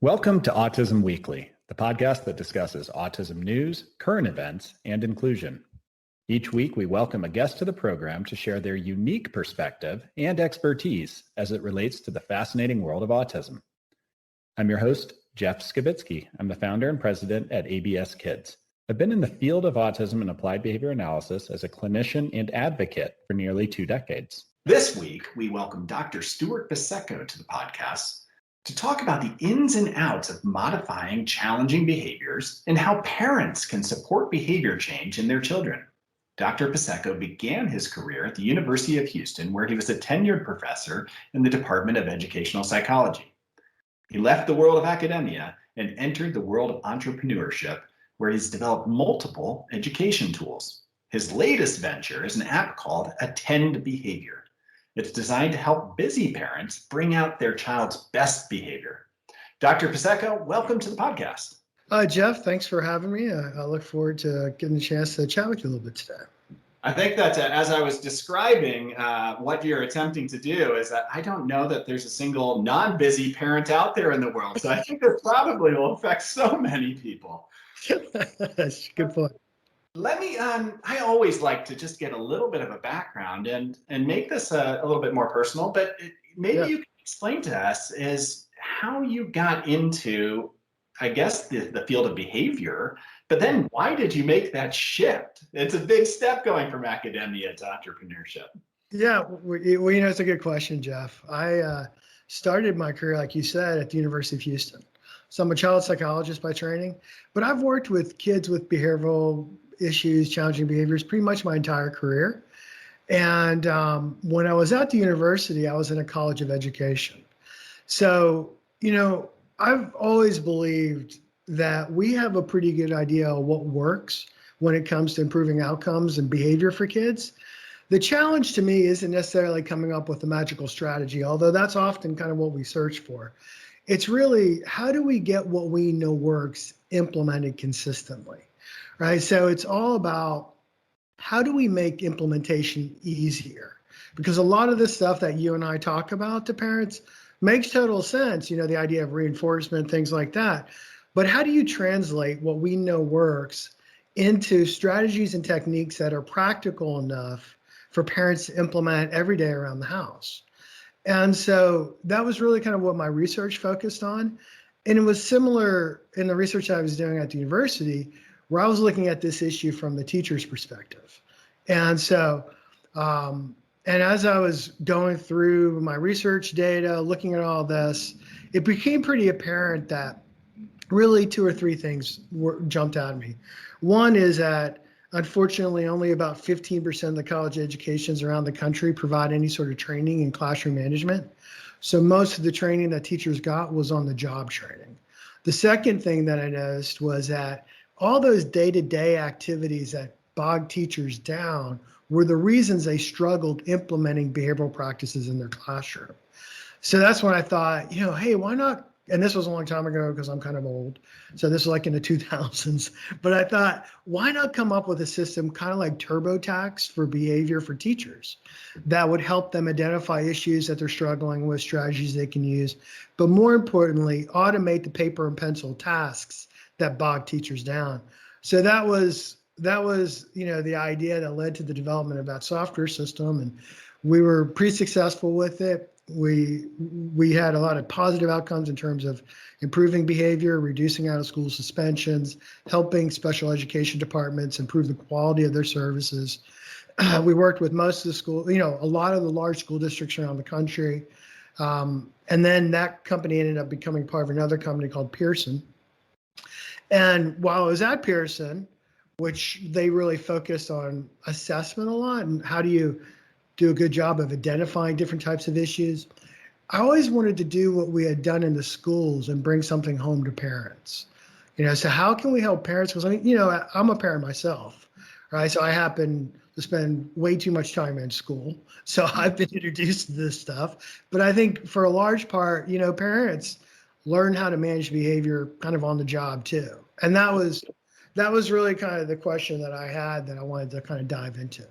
Welcome to Autism Weekly, the podcast that discusses autism news, current events, and inclusion. Each week, we welcome a guest to the program to share their unique perspective and expertise as it relates to the fascinating world of autism. I'm your host, Jeff Skibitsky. I'm the founder and president at ABS Kids. I've been in the field of autism and applied behavior analysis as a clinician and advocate for nearly 2 decades. This week, we welcome Dr. Stewart Pisecco to the podcast to talk about the ins and outs of modifying challenging behaviors and how parents can support behavior change in their children. Dr. Pisecco began his career at the University of Houston, where he was a tenured professor in the Department of Educational Psychology. He left the world of academia and entered the world of entrepreneurship, where he's developed multiple education tools. His latest venture is an app called Attend Behavior. It's designed to help busy parents bring out their child's best behavior. Dr. Pisecco, welcome to the podcast. Jeff, thanks for having me. I look forward to getting a chance to chat with you a little bit today. I think that as I was describing what you're attempting to do is that I don't know that there's a single non-busy parent out there in the world. So I think this probably will affect so many people. That's a good point. Let me, I always like to just get a little bit of a background and make this a little bit more personal, but maybe you can explain to us is how you got into, I guess, the field of behavior, but then why did you make that shift? It's a big step going from academia to entrepreneurship. Yeah, well, it's a good question, Jeff. I started my career, like you said, at the University of Houston. So I'm a child psychologist by training, but I've worked with kids with behavioral issues, challenging behaviors, pretty much my entire career. And when I was at the university, I was in a college of education. So, I've always believed that we have a pretty good idea of what works when it comes to improving outcomes and behavior for kids. The challenge to me isn't necessarily coming up with a magical strategy, although that's often kind of what we search for. It's really, how do we get what we know works implemented consistently, right? So it's all about how do we make implementation easier? Because a lot of the stuff that you and I talk about to parents makes total sense, the idea of reinforcement, things like that. But how do you translate what we know works into strategies and techniques that are practical enough for parents to implement every day around the house? And so that was really kind of what my research focused on. And it was similar in the research I was doing at the university, where I was looking at this issue from the teacher's perspective. And so, and as I was going through my research data, looking at all this, it became pretty apparent that really 2 or 3 things jumped out at me. One is that unfortunately, only about 15% of the college educations around the country provide any sort of training in classroom management. So most of the training that teachers got was on the job training. The second thing that I noticed was that all those day-to-day activities that bogged teachers down were the reasons they struggled implementing behavioral practices in their classroom. So that's when I thought, hey, why not? And this was a long time ago because I'm kind of old. So this was like in the 2000s. But I thought, why not come up with a system kind of like TurboTax for behavior for teachers that would help them identify issues that they're struggling with, strategies they can use, but more importantly, automate the paper and pencil tasks that bog teachers down. So that was the idea that led to the development of that software system. And we were pretty successful with it. We had a lot of positive outcomes in terms of improving behavior, reducing out of school suspensions, helping special education departments improve the quality of their services. We worked with most of the school, a lot of the large school districts around the country. And then that company ended up becoming part of another company called Pearson. And while I was at Pearson, which they really focused on assessment a lot and how do you do a good job of identifying different types of issues. I always wanted to do what we had done in the schools and bring something home to parents. So how can we help parents? Because I'm a parent myself, right? So I happen to spend way too much time in school. So I've been introduced to this stuff. But I think for a large part, parents learn how to manage behavior kind of on the job too. And that was really kind of the question that I had that I wanted to kind of dive into.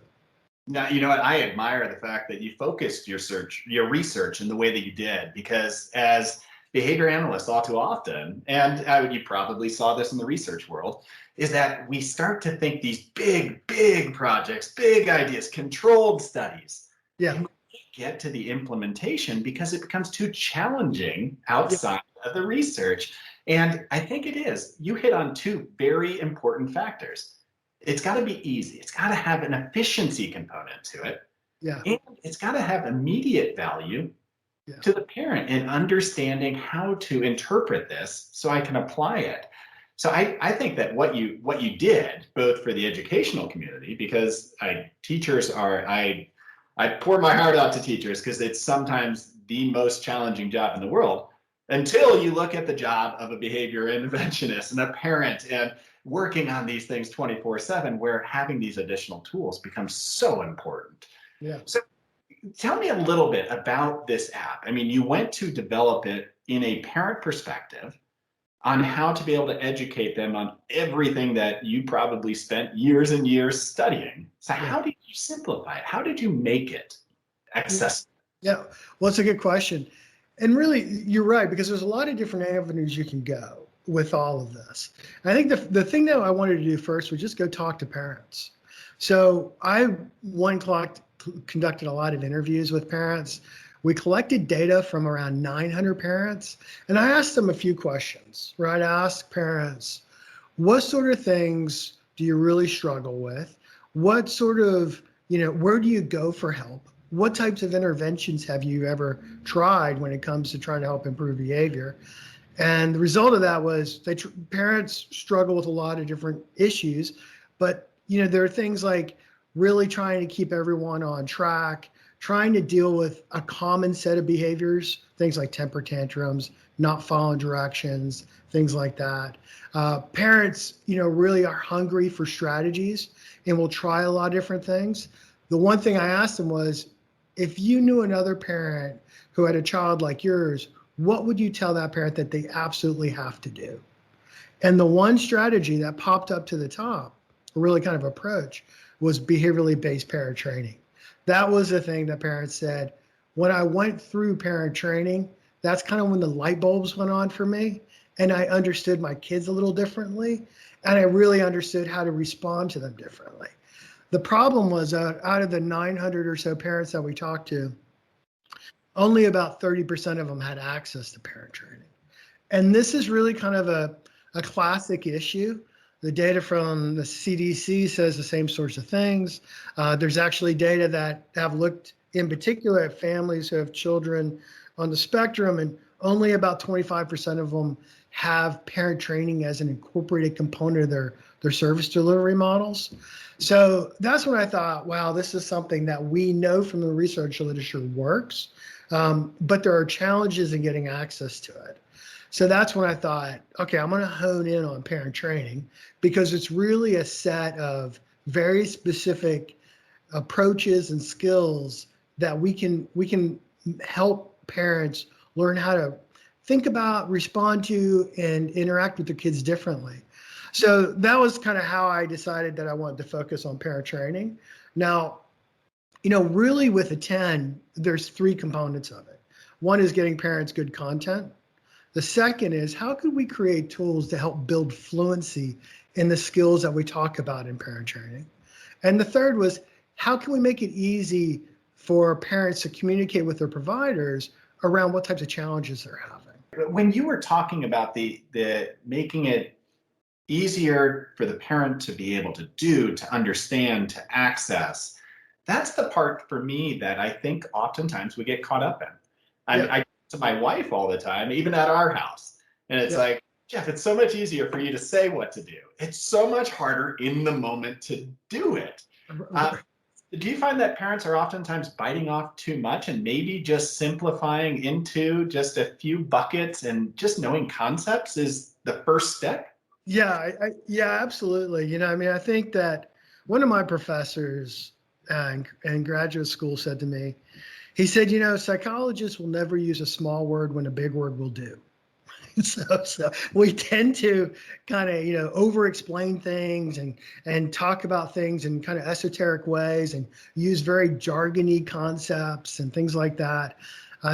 Now, you know what? I admire the fact that you focused your research in the way that you did, because as behavior analysts all too often, and you probably saw this in the research world, is that we start to think these big projects, big ideas, controlled studies, Yeah. and we get to the implementation because it becomes too challenging outside of the research. And I think it is. You hit on two very important factors. It's got to be easy. It's got to have an efficiency component to it. Yeah. And it's got to have immediate value to the parent in understanding how to interpret this so I can apply it. So I think that what you did, both for the educational community, because I pour my heart out to teachers because it's sometimes the most challenging job in the world, until you look at the job of a behavior interventionist and a parent and working on these things 24/7, where having these additional tools becomes so important. Yeah. So tell me a little bit about this app. I mean, you went to develop it in a parent perspective on how to be able to educate them on everything that you probably spent years and years studying. So how did you simplify it? How did you make it accessible? Yeah, well, it's a good question. And really, you're right, because there's a lot of different avenues you can go with all of this. And I think the thing that I wanted to do first was just go talk to parents. So I conducted a lot of interviews with parents. We collected data from around 900 parents, and I asked them a few questions, right? I asked parents, what sort of things do you really struggle with? What sort of, where do you go for help? What types of interventions have you ever tried when it comes to trying to help improve behavior? And the result of that was parents struggle with a lot of different issues, but there are things like really trying to keep everyone on track, trying to deal with a common set of behaviors, things like temper tantrums, not following directions, things like that. Parents, really are hungry for strategies and will try a lot of different things. The one thing I asked them was, if you knew another parent who had a child like yours, what would you tell that parent that they absolutely have to do? And the one strategy that popped up to the top, a really kind of approach, was behaviorally based parent training. That was the thing that parents said, when I went through parent training, that's kind of when the light bulbs went on for me. And I understood my kids a little differently. And I really understood how to respond to them differently. The problem was out of the 900 or so parents that we talked to, only about 30% of them had access to parent training. And this is really kind of a classic issue. The data from the CDC says the same sorts of things. There's actually data that have looked in particular at families who have children on the spectrum, and only about 25% of them have parent training as an incorporated component of their service delivery models. So that's when I thought, wow, this is something that we know from the research literature works, but there are challenges in getting access to it. So that's when I thought, okay, I'm going to hone in on parent training, because it's really a set of very specific approaches and skills that we can help parents learn how to think about, respond to, and interact with their kids differently. So that was kind of how I decided that I wanted to focus on parent training. Now, really with a 10, there's three components of it. One is getting parents good content. The second is, how could we create tools to help build fluency in the skills that we talk about in parent training? And the third was, how can we make it easy for parents to communicate with their providers around what types of challenges they're having? When you were talking about the making it easier for the parent to be able to do, to understand, to access, that's the part for me that I think oftentimes we get caught up in. I to my wife all the time, even at our house. And it's like, Jeff, it's so much easier for you to say what to do. It's so much harder in the moment to do it. Do you find that parents are oftentimes biting off too much and maybe just simplifying into just a few buckets, and just knowing concepts is the first step? Yeah, absolutely. I think that one of my professors in graduate school said to me, he said, psychologists will never use a small word when a big word will do. So we tend to kind of, over explain things and talk about things in kind of esoteric ways and use very jargony concepts and things like that.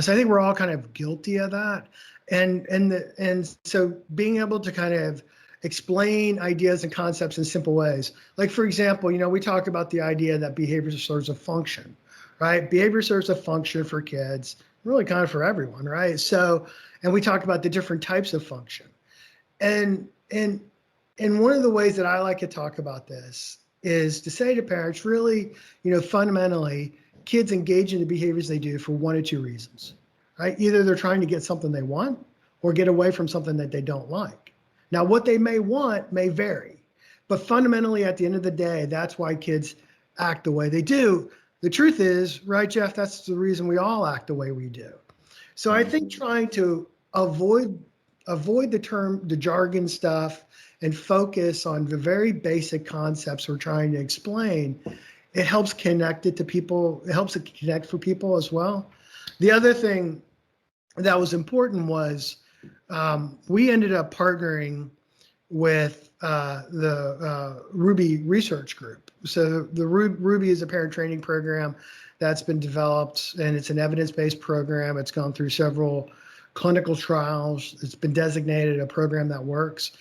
So I think we're all kind of guilty of that. And so being able to kind of explain ideas and concepts in simple ways. Like, for example, we talk about the idea that behavior serves a function, right? Behavior serves a function for kids, really kind of for everyone, right? So, and we talk about the different types of function. And one of the ways that I like to talk about this is to say to parents, really, fundamentally, kids engage in the behaviors they do for one or two reasons, right? Either they're trying to get something they want or get away from something that they don't like. Now, what they may want may vary, but fundamentally, at the end of the day, that's why kids act the way they do. The truth is, right, Jeff, that's the reason we all act the way we do. So I think trying to avoid the jargon stuff and focus on the very basic concepts we're trying to explain, it helps connect it to people. It helps it connect for people as well. The other thing that was important was we ended up partnering with the Ruby Research Group. So the Ruby is a parent training program that's been developed, and it's an evidence-based program. It's gone through several clinical trials. It's been designated a program that works.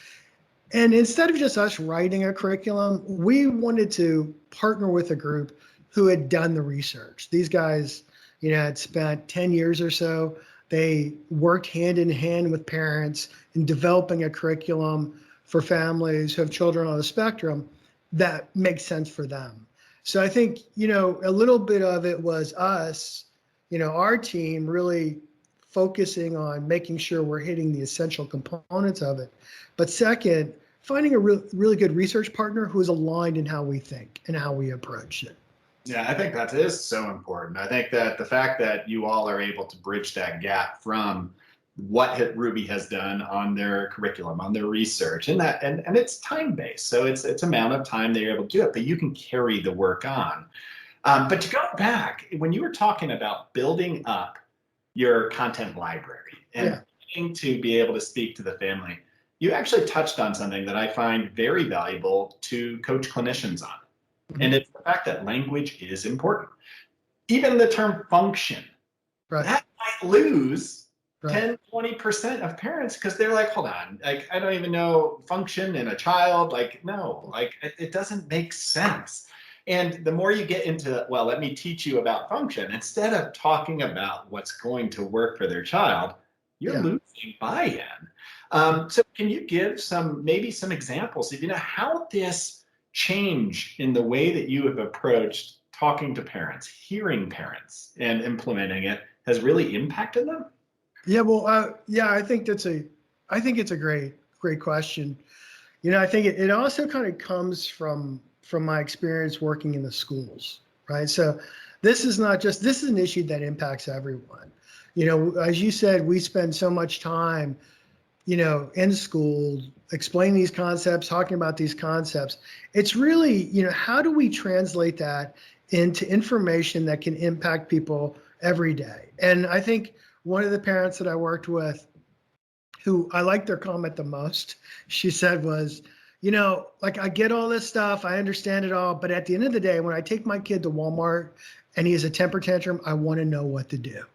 And instead of just us writing a curriculum, we wanted to partner with a group who had done the research. These guys, had spent 10 years or so. They worked hand in hand with parents in developing a curriculum for families who have children on the spectrum that makes sense for them. So I think, a little bit of it was us, our team really focusing on making sure we're hitting the essential components of it. But second, finding a really good research partner who is aligned in how we think and how we approach it. Yeah, I think that is so important. I think that the fact that you all are able to bridge that gap from what Ruby has done on their curriculum, on their research, and it's time-based. So it's amount of time they're able to do it, but you can carry the work on. But to go back, when you were talking about building up your content library and to be able to speak to the family, you actually touched on something that I find very valuable to coach clinicians on. And it's the fact that language is important. Even the term function, that might lose 10, 20% of parents because they're like, hold on, like, I don't even know function in a child. Like, no, like it doesn't make sense. And the more you get into, well, let me teach you about function, instead of talking about what's going to work for their child, you're losing buy-in. So can you give maybe some examples of, how this change in the way that you have approached talking to parents, hearing parents, and implementing it has really impacted them? Yeah, well, I think it's a great question. I think it also kind of comes from my experience working in the schools, right? So this is an issue that impacts everyone. As you said, we spend so much time, in school, explaining these concepts, talking about these concepts. It's really, how do we translate that into information that can impact people every day? And I think one of the parents that I worked with, who I liked their comment the most, she said was, like, I get all this stuff, I understand it all, but at the end of the day, when I take my kid to Walmart and he has a temper tantrum, I want to know what to do.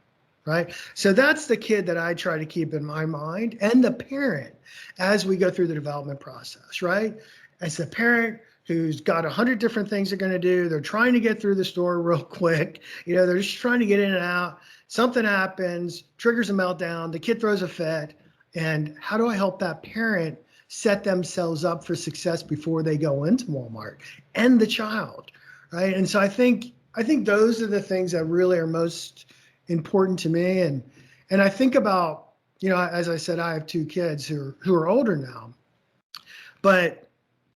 Right. So that's the kid that I try to keep in my mind, and the parent as we go through the development process. Right. As the parent who's got 100 different things they're going to do, they're trying to get through the store real quick. They're just trying to get in and out. Something happens, triggers a meltdown, the kid throws a fit. And how do I help that parent set themselves up for success before they go into Walmart and the child? Right. And so I think those are the things that really are most important to me. And I think about, as I said, I have two kids who are older now, but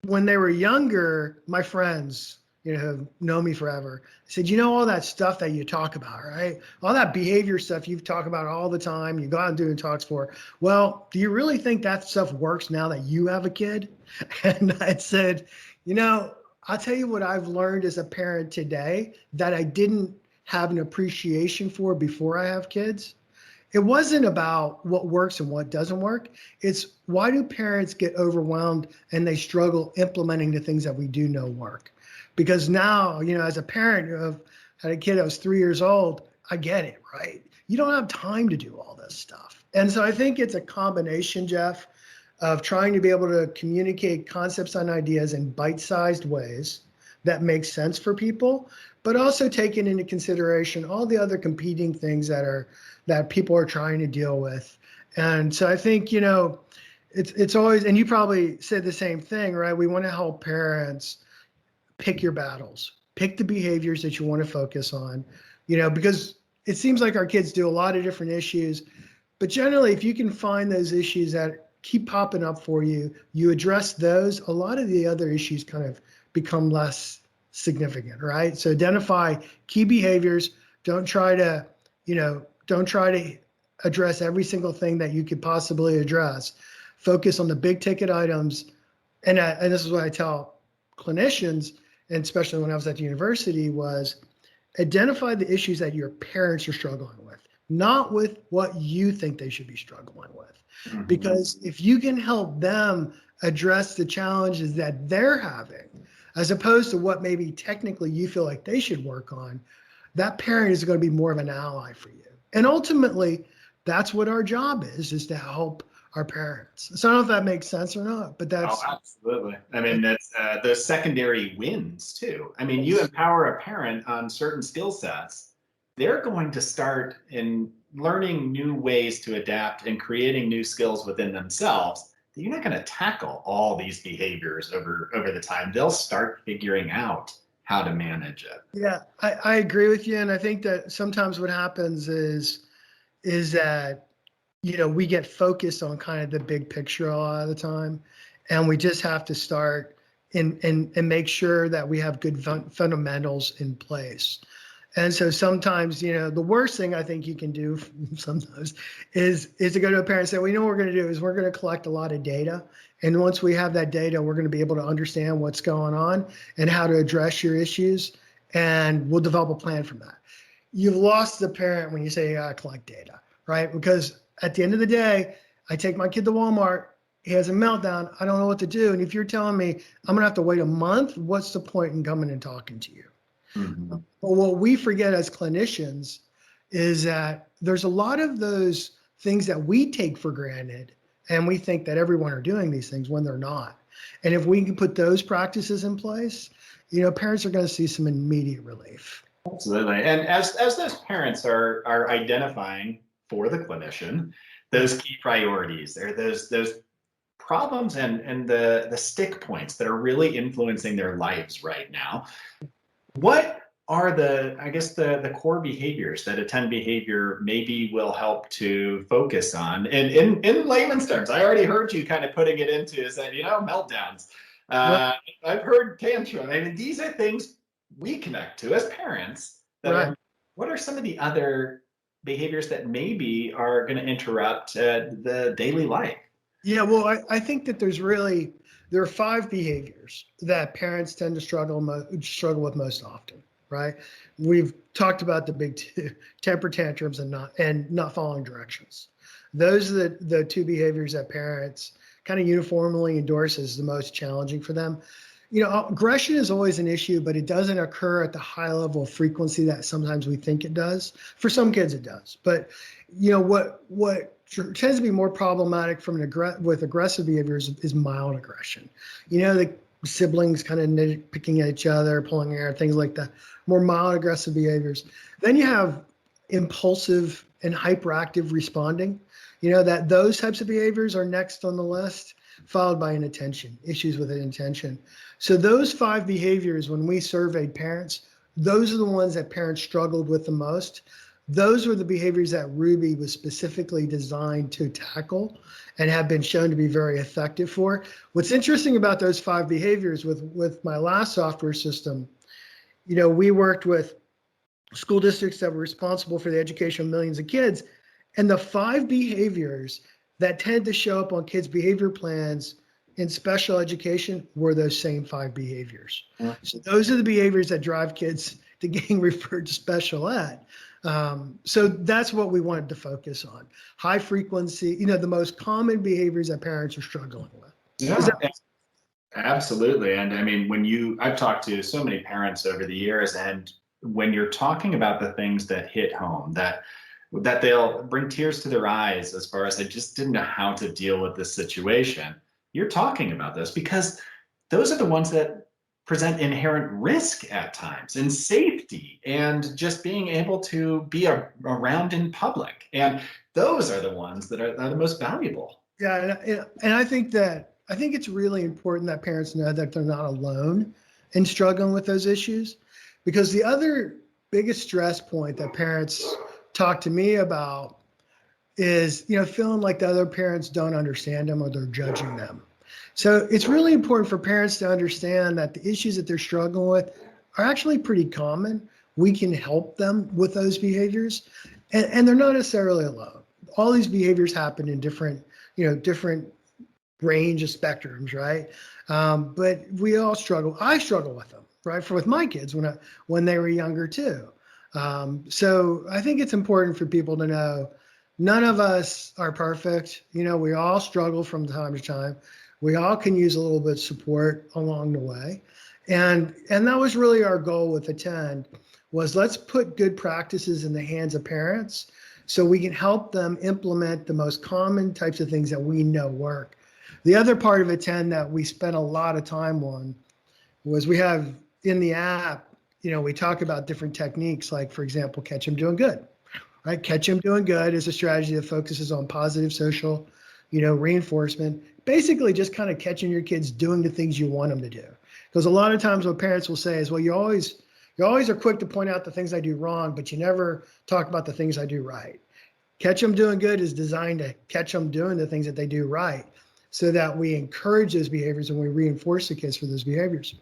when they were younger, my friends, who know me forever, said, all that stuff that you talk about, right? All that behavior stuff you talk about all the time, you go out and do talks for. Well, do you really think that stuff works now that you have a kid? And I said, I'll tell you what I've learned as a parent today that I didn't have an appreciation for before I have kids, it wasn't about what works and what doesn't work. It's why do parents get overwhelmed and they struggle implementing the things that we do know work? Because now, as a parent of had a kid that was 3 years old, I get it, right? You don't have time to do all this stuff. And so I think it's a combination, Jeff, of trying to be able to communicate concepts and ideas in bite-sized ways that make sense for people, but also taking into consideration all the other competing things that people are trying to deal with. And so I think, it's always, and you probably said the same thing, right? We want to help parents pick your battles, pick the behaviors that you want to focus on, because it seems like our kids do a lot of different issues, but generally, if you can find those issues that keep popping up for you, you address those, a lot of the other issues kind of become less significant, right? So identify key behaviors. Don't try to address every single thing that you could possibly address. Focus on the big ticket items. And this is what I tell clinicians, and especially when I was at the university, was identify the issues that your parents are struggling with, not with what you think they should be struggling with. Mm-hmm. Because if you can help them address the challenges that they're having, as opposed to what maybe technically you feel like they should work on, that parent is going to be more of an ally for you. And ultimately, that's what our job is to help our parents. So I don't know if that makes sense or not, but that's... Oh, absolutely. I mean, that's the secondary wins too. I mean, you empower a parent on certain skill sets, they're going to start in learning new ways to adapt and creating new skills within themselves. You're not going to tackle all these behaviors over the time. They'll start figuring out how to manage it. Yeah, I agree with you. And I think that sometimes what happens is that, we get focused on kind of the big picture a lot of the time. And we just have to start and make sure that we have good fundamentals in place. And so sometimes, the worst thing I think you can do sometimes is to go to a parent and say, well, what we're going to do is we're going to collect a lot of data. And once we have that data, we're going to be able to understand what's going on and how to address your issues. And we'll develop a plan from that. You've lost the parent when you say, collect data, right? Because at the end of the day, I take my kid to Walmart, he has a meltdown, I don't know what to do. And if you're telling me I'm going to have to wait a month, what's the point in coming and talking to you? Mm-hmm. But what we forget as clinicians is that there's a lot of those things that we take for granted, and we think that everyone are doing these things when they're not. And if we can put those practices in place, parents are going to see some immediate relief. Absolutely. And as those parents are identifying for the clinician those key priorities, there those problems and the stick points that are really influencing their lives right now. What are the core behaviors that attend behavior maybe will help to focus on? And in layman's terms, I already heard you kind of putting it into is that, meltdowns. Right. I've heard tantrum. I mean, these are things we connect to as parents. Right. What are some of the other behaviors that maybe are going to interrupt the daily life? Yeah, well, I think that there are 5 behaviors that parents tend to struggle with most often, right? We've talked about the big 2, temper tantrums and not following directions. Those are the 2 behaviors that parents kind of uniformly endorse as the most challenging for them. Aggression is always an issue, but it doesn't occur at the high level of frequency that sometimes we think it does. For some kids, it does. But what tends to be more problematic with aggressive behaviors is mild aggression. The siblings kind of nitpicking at each other, pulling hair, things like that. More mild aggressive behaviors. Then you have impulsive and hyperactive responding. That those types of behaviors are next on the list, followed by issues with inattention. So those 5 behaviors, when we surveyed parents, those are the ones that parents struggled with the most. Those were the behaviors that Ruby was specifically designed to tackle and have been shown to be very effective for. What's interesting about those 5 behaviors with my last software system, we worked with school districts that were responsible for the education of millions of kids. And the 5 behaviors that tend to show up on kids' behavior plans in special education were those same 5 behaviors. Yeah. So those are the behaviors that drive kids to getting referred to special ed. So that's what we wanted to focus on. High frequency, the most common behaviors that parents are struggling with. Yeah, absolutely. And I mean, I've talked to so many parents over the years, and when you're talking about the things that hit home, that they'll bring tears to their eyes as far as I just didn't know how to deal with this situation. You're talking about this because those are the ones that present inherent risk at times and safety and just being able to be around in public. And those are the ones that are the most valuable. Yeah, and I think it's really important that parents know that they're not alone in struggling with those issues, because the other biggest stress point that parents talk to me about is, feeling like the other parents don't understand them or they're judging them. So it's really important for parents to understand that the issues that they're struggling with are actually pretty common. We can help them with those behaviors, and they're not necessarily alone. All these behaviors happen in different range of spectrums, right? But we all struggle. I struggle with them, right? With my kids when they were younger too. So I think it's important for people to know none of us are perfect. We all struggle from time to time. We all can use a little bit of support along the way. And that was really our goal with Attend, was let's put good practices in the hands of parents so we can help them implement the most common types of things that we know work. The other part of Attend that we spent a lot of time on was we have in the app, we talk about different techniques, like, for example, Catch 'em Doing Good, right? Catch 'em Doing Good is a strategy that focuses on positive social, reinforcement, basically just kind of catching your kids doing the things you want them to do. Because a lot of times what parents will say is, well, you always are quick to point out the things I do wrong, but you never talk about the things I do right. Catch 'em Doing Good is designed to catch them doing the things that they do right, so that we encourage those behaviors and we reinforce the kids for those behaviors.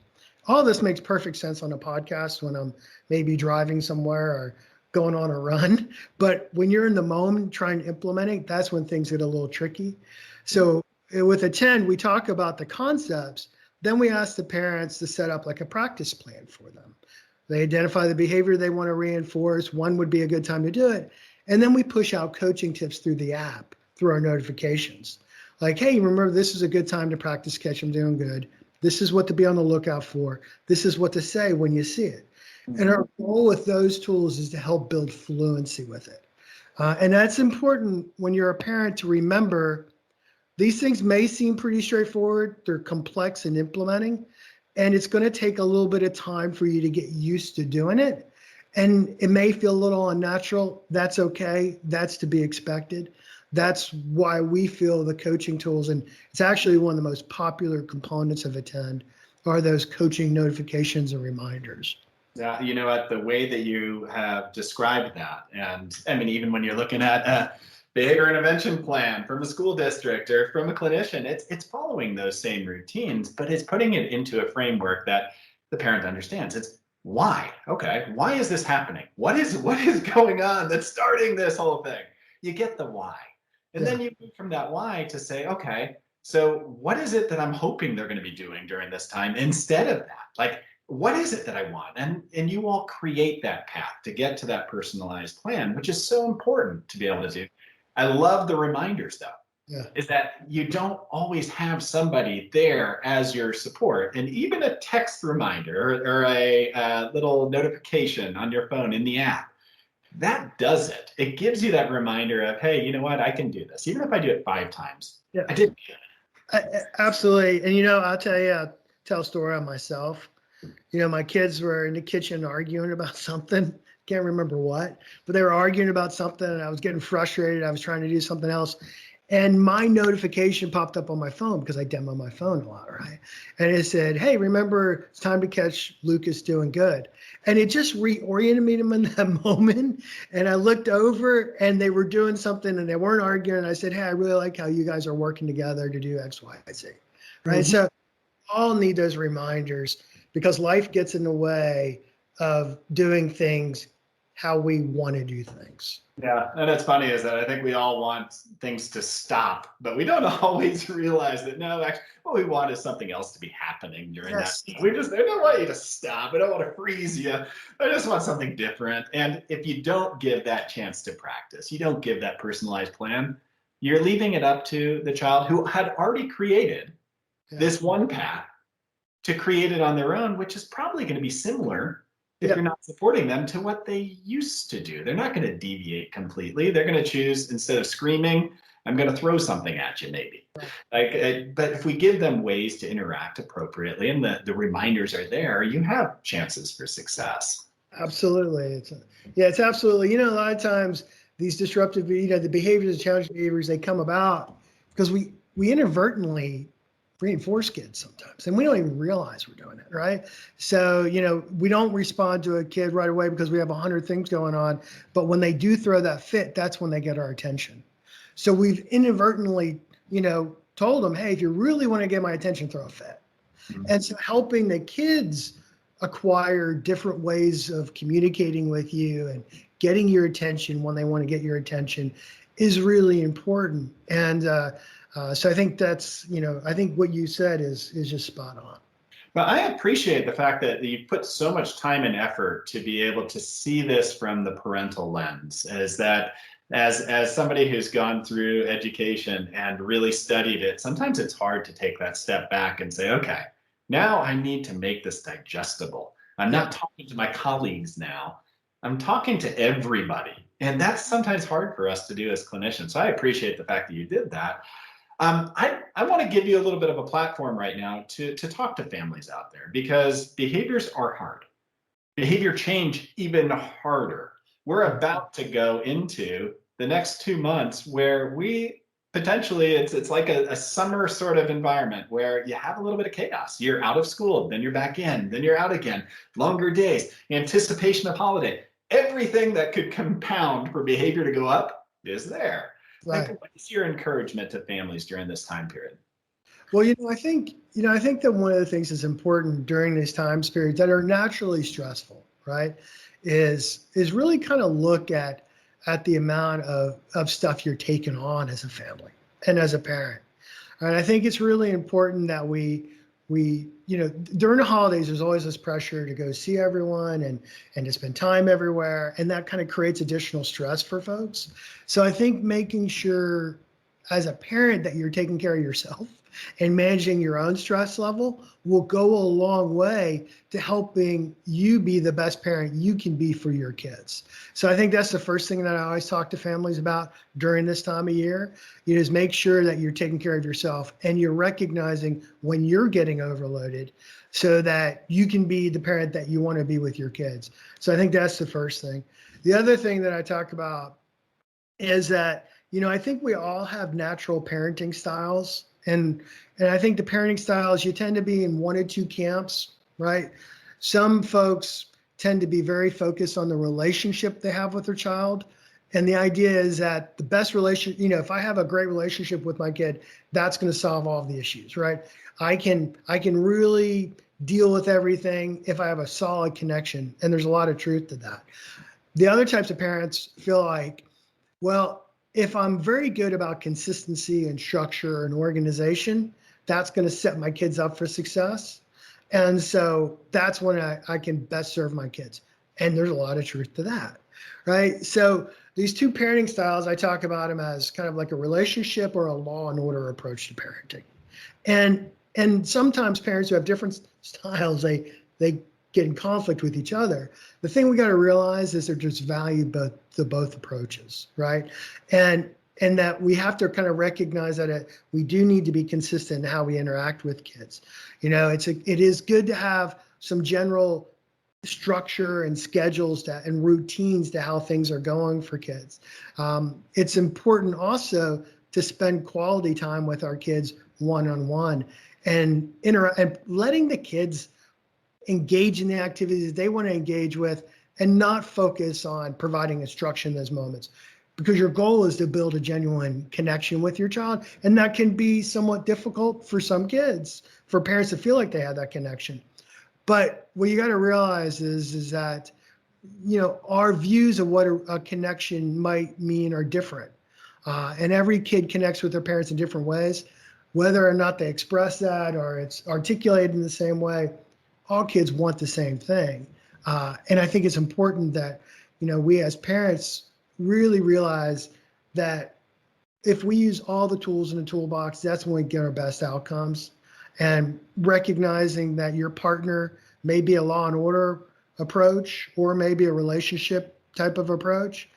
All this makes perfect sense on a podcast when I'm maybe driving somewhere or going on a run. But when you're in the moment trying to implement it, that's when things get a little tricky. So with Attend, we talk about the concepts. Then we ask the parents to set up like a practice plan for them. They identify the behavior they want to reinforce. When would be a good time to do it? And then we push out coaching tips through the app, through our notifications. Like, hey, remember, this is a good time to practice Catch 'em Doing Good. This is what to be on the lookout for. This is what to say when you see it. Mm-hmm. And our goal with those tools is to help build fluency with it. And that's important when you're a parent to remember these things may seem pretty straightforward. They're complex in implementing, and it's going to take a little bit of time for you to get used to doing it. And it may feel a little unnatural. That's okay. That's to be expected. That's why we feel the coaching tools, and it's actually one of the most popular components of Attend, are those coaching notifications and reminders. Yeah, you know what, the way that you have described that, and I mean, even when you're looking at a behavior intervention plan from a school district or from a clinician, it's following those same routines, but it's putting it into a framework that the parent understands. It's why? Okay, why is this happening? What is going on that's starting this whole thing? You get the why. And then you move from that why to say, okay, so what is it that I'm hoping they're going to be doing during this time instead of that? Like, what is it that I want? And you all create that path to get to that personalized plan, which is so important to be able to do. I love the reminders, though. Yeah. Is that you don't always have somebody there as your support. And even a text reminder or a little notification on your phone in the app, that does it. It gives you that reminder of, hey, you know what? I can do this. Even if I do it 5 times, I did it. Absolutely. And, I'll tell a story on myself. My kids were in the kitchen arguing about something. Can't remember what, but they were arguing about something and I was getting frustrated. I was trying to do something else. And my notification popped up on my phone because I demo my phone a lot, right? And it said, hey, remember, it's time to catch Lucas doing good. And it just reoriented me to him in that moment. And I looked over and they were doing something and they weren't arguing. And I said, hey, I really like how you guys are working together to do X, Y, Z, right? Mm-hmm. So all need those reminders because life gets in the way of doing things how we want to do things. Yeah, and it's funny is that I think we all want things to stop, but we don't always realize that no, actually, what we want is something else to be happening during that. I don't want you to stop. I don't want to freeze you. I just want something different. And if you don't give that chance to practice, you don't give that personalized plan, you're leaving it up to the child who had already created this one path to create it on their own, which is probably going to be similar if you're not supporting them to what they used to do. They're not going to deviate completely. They're going to choose, instead of screaming, I'm going to throw something at you maybe. But if we give them ways to interact appropriately and the reminders are there, you have chances for success. Absolutely. It's absolutely, a lot of times these disruptive, the behaviors, the challenging behaviors, they come about because we inadvertently reinforce kids sometimes, and we don't even realize we're doing it, right? So, we don't respond to a kid right away because we have 100 things going on, but when they do throw that fit, that's when they get our attention. So we've inadvertently, told them, hey, if you really want to get my attention, throw a fit. Mm-hmm. And so helping the kids acquire different ways of communicating with you and getting your attention when they want to get your attention is really important. And so I think that's, I think what you said is just spot on. But I appreciate the fact that you put so much time and effort to be able to see this from the parental lens, as somebody who's gone through education and really studied it, sometimes it's hard to take that step back and say, okay, now I need to make this digestible. I'm not talking to my colleagues now. I'm talking to everybody. And that's sometimes hard for us to do as clinicians. So I appreciate the fact that you did that. I want to give you a little bit of a platform right now to talk to families out there, because behaviors are hard. Behavior change even harder. We're about to go into the next 2 months where we potentially, it's like a summer sort of environment where you have a little bit of chaos. You're out of school, then you're back in, then you're out again, longer days, anticipation of holiday. Everything that could compound for behavior to go up is there. Right. What is your encouragement to families during this time period? Well, I think that one of the things that's important during these time periods that are naturally stressful, right, is really kind of look at the amount of stuff you're taking on as a family and as a parent. And I think it's really important that we during the holidays, there's always this pressure to go see everyone and to spend time everywhere. And that kind of creates additional stress for folks. So I think making sure as a parent that you're taking care of yourself and managing your own stress level will go a long way to helping you be the best parent you can be for your kids. So I think that's the first thing that I always talk to families about during this time of year, is make sure that you're taking care of yourself and you're recognizing when you're getting overloaded so that you can be the parent that you want to be with your kids. So I think that's the first thing. The other thing that I talk about is that, I think we all have natural parenting styles. And I think the parenting styles, you tend to be in one or two camps, right? Some folks tend to be very focused on the relationship they have with their child. And the idea is that the best if I have a great relationship with my kid, that's going to solve all of the issues, right? I can really deal with everything if I have a solid connection. And there's a lot of truth to that. The other types of parents feel like, well, if I'm very good about consistency and structure and organization, that's going to set my kids up for success. And so that's when I can best serve my kids. And there's a lot of truth to that, right? So these two parenting styles, I talk about them as kind of like a relationship or a law and order approach to parenting. And sometimes parents who have different styles, they get in conflict with each other. The thing we got to realize is there's just value both approaches, right? And that we have to kind of recognize that we do need to be consistent in how we interact with kids. It is good to have some general structure and schedules and routines to how things are going for kids. It's important also to spend quality time with our kids one-on-one and letting the kids engage in the activities they want to engage with and not focus on providing instruction in those moments, because your goal is to build a genuine connection with your child. And that can be somewhat difficult for some kids, for parents to feel like they have that connection. But what you got to realize is that our views of what a connection might mean are different. And every kid connects with their parents in different ways, whether or not they express that or it's articulated in the same way. All kids want the same thing. And I think it's important that, we as parents really realize that if we use all the tools in the toolbox, that's when we get our best outcomes. And recognizing that your partner may be a law and order approach or maybe a relationship type of approach.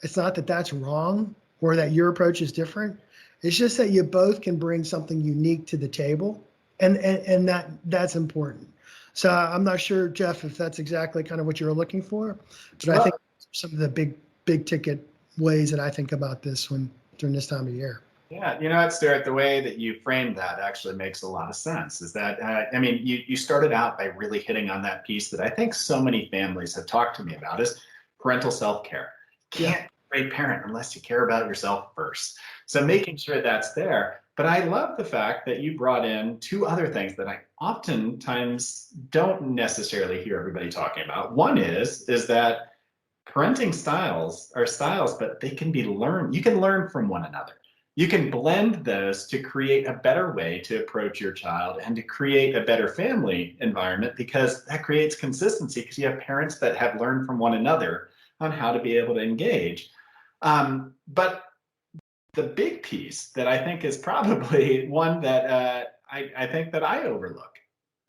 It's not that that's wrong or that your approach is different. It's just that you both can bring something unique to the table, and that's important. So I'm not sure, Jeff, if that's exactly kind of what you're looking for, but I think some of the big ticket ways that I think about this during this time of year. Yeah, you know what, Stewart, the way that you framed that actually makes a lot of sense. Is that, you started out by really hitting on that piece that I think so many families have talked to me about is parental self-care. Can't be a great parent unless you care about yourself first. So making sure that's there. But I love the fact that you brought in two other things that I oftentimes don't necessarily hear everybody talking about. One is that parenting styles are styles, but they can be learned. You can learn from one another. You can blend those to create a better way to approach your child and to create a better family environment, because that creates consistency because you have parents that have learned from one another on how to be able to engage. But the big piece that I think is probably one that I think that I overlook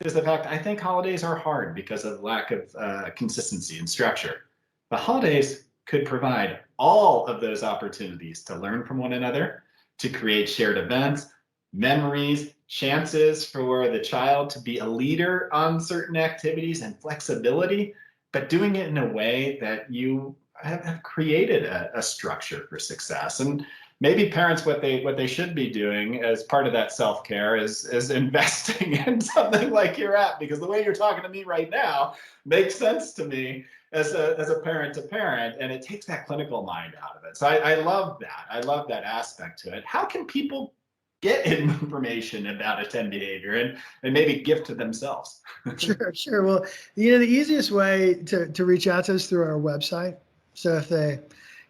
is the fact I think holidays are hard because of lack of consistency and structure. The holidays could provide all of those opportunities to learn from one another, to create shared events, memories, chances for the child to be a leader on certain activities and flexibility, but doing it in a way that you have created a structure for success. And maybe parents, what they should be doing as part of that self-care is investing in something like your app, because the way you're talking to me right now makes sense to me as a parent to parent, and it takes that clinical mind out of it. So I love that. I love that aspect to it. How can people get information about attend behavior and maybe gift to themselves? Sure. Well, the easiest way to reach out to us through our website. So if they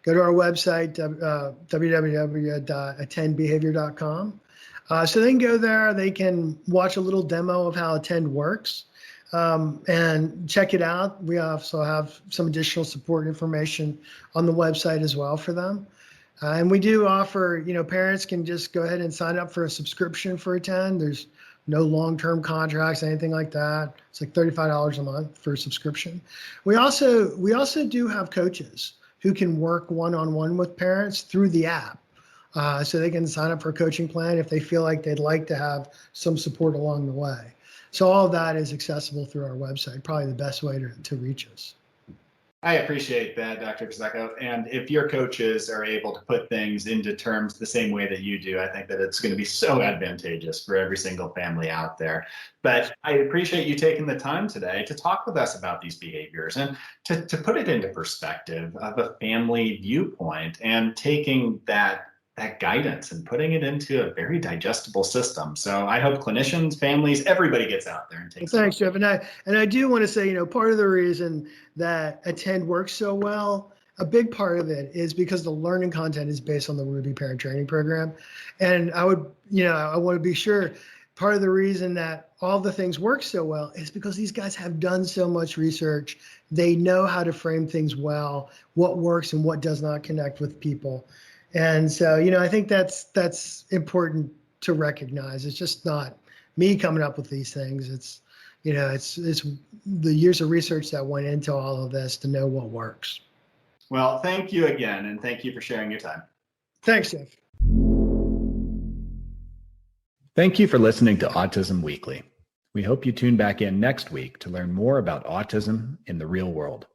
go to our website, www.attendbehavior.com. So they can go there, they can watch a little demo of how Attend works and check it out. We also have some additional support information on the website as well for them. And we do offer, parents can just go ahead and sign up for a subscription for Attend. There's no long-term contracts, anything like that. It's like $35 a month for a subscription. We also do have coaches who can work one-on-one with parents through the app. So they can sign up for a coaching plan if they feel like they'd like to have some support along the way. So all of that is accessible through our website, probably the best way to reach us. I appreciate that, Dr. Pisecco. And if your coaches are able to put things into terms the same way that you do, I think that it's going to be so advantageous for every single family out there. But I appreciate you taking the time today to talk with us about these behaviors and to put it into perspective of a family viewpoint and taking that guidance and putting it into a very digestible system. So I hope clinicians, families, everybody gets out there and takes it. Thanks, Jeff. And I do want to say, part of the reason that Attend works so well, a big part of it is because the learning content is based on the Ruby Parent Training Program. And I want to be sure part of the reason that all the things work so well is because these guys have done so much research. They know how to frame things well, what works and what does not connect with people. And so, I think that's important to recognize. It's just not me coming up with these things. It's the years of research that went into all of this to know what works. Well, thank you again, and thank you for sharing your time. Thanks, Jeff. Thank you for listening to Autism Weekly. We hope you tune back in next week to learn more about autism in the real world.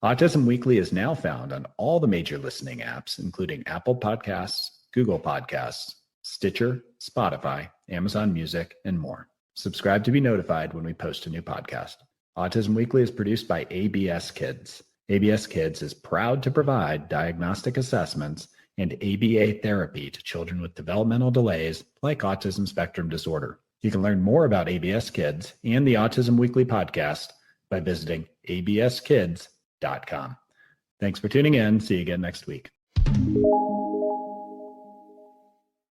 Autism Weekly is now found on all the major listening apps, including Apple Podcasts, Google Podcasts, Stitcher, Spotify, Amazon Music, and more. Subscribe to be notified when we post a new podcast. Autism Weekly is produced by ABS Kids. ABS Kids is proud to provide diagnostic assessments and ABA therapy to children with developmental delays like autism spectrum disorder. You can learn more about ABS Kids and the Autism Weekly podcast by visiting abskids.com. Thanks for tuning in. See you again next week.